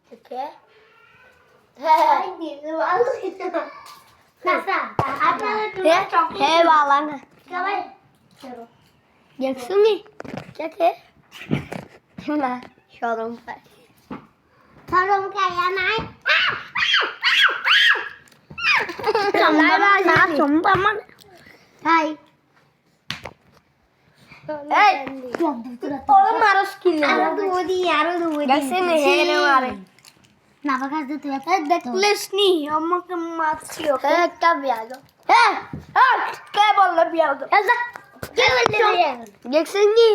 Oke. Ini malu itu. Kasa, apa itu? Balana. Coba. Yang sungi. Cek. Nah, showroom pak. Showroom kayak naik. Sumpah man. Hai. Orang marah sekali. Aduh dia. Gasnya nih marah. Napa kasih tuh ya? Deckless nih, amma ke masih oke. Kab biado. Kayak bola biado. Asa. Gasnya nih,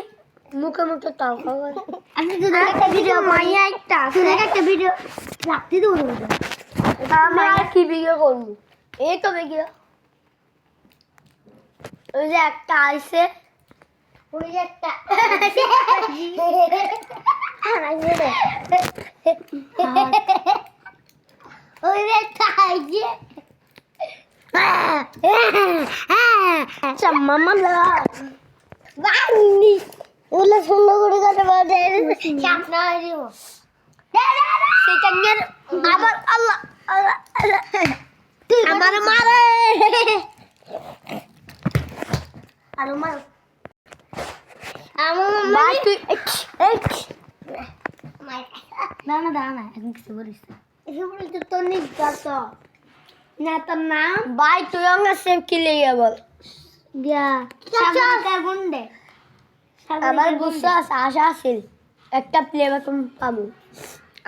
muka tahu kan? Aku sudah video maya itu. Sudah একটা video রাখতে দেবো না। আমরা কি video করব? এই তো video. ওই যে একটা আইছে ওই যে একটা ওই যে একটা আইছে মামা বানি ওলা সুন্দর করে কথা বলে চাপ না দিব সেটা নিয়ে আবার আল্লাহ আল্লাহ আমার মারে আর মার আমার মার তুই দাঁড়া এখন কিছু বলিস এসে বলতে তোর নিজ গাছ না তোর নাম ভাই তুই আমার সেভ কি লেগে বল গিয়া সাগরিকার গুন্ডে আমার গুসা আশা আছিল একটা প্লে বাটন পাবো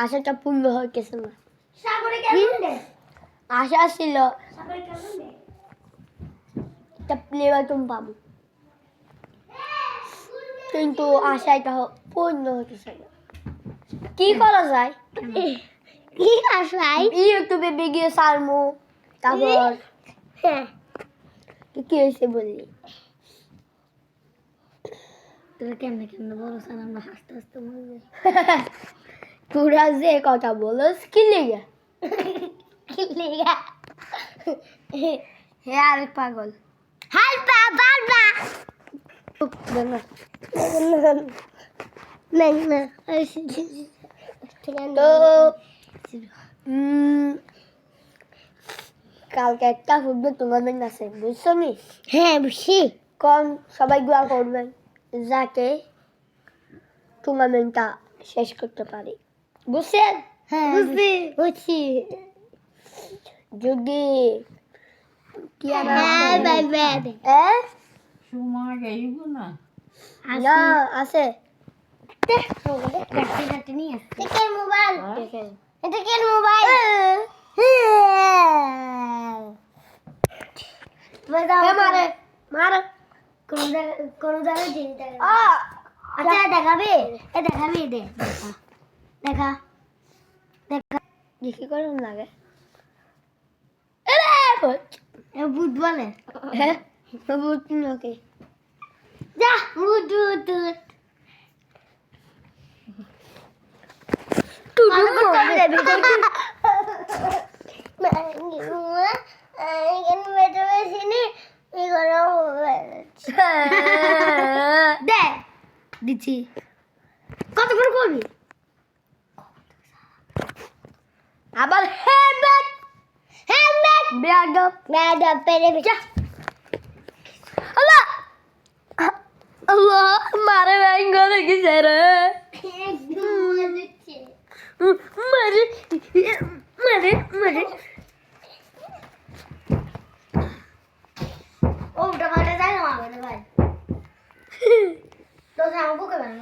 আশাটা পূর্ণ হইতেছে না সাগরিকার গুন্ডে আশা ছিল সাগরিকার গুন্ডে একটা প্লে বাটন পাবো কিন্তু আশাটা পূর্ণ হইতেছে না কি করা যায় কি আশাই ইউটিউবে ভিডিও সারমু তারপর কি হয়েছে বললি তোরা কেমনে বলো স্যার আমরা হাসতে হাসতে মরবে তোরা যে কথা বলস কি লেগে হে আরেক পাগল হাই বাবা না তো কালকে একটা ফুটবল টুর্নামেন্ট আছে বুঝছো নি হ্যাঁ বুঝছি কোন সবাই দোয়া করবেন যাতে টুর্নামেন্টটা শেষ করতে পারি বুঝছেন হ্যাঁ বুঝছি যদি আছে আচ্ছা দেখাবি দেখাবি দেখা দেখি করে লাগে ভূত বলে হ্যাঁ ভূত ওকে যা ভূত দিচ্ছি কত করে করবি আবার বেয়াদব পেরে যা আল্লাহ আল্লাহ মারে ব্যাঙ্গলে গেছে রে মারে ও ওটা যায় না ভাই তো আমাকে কেন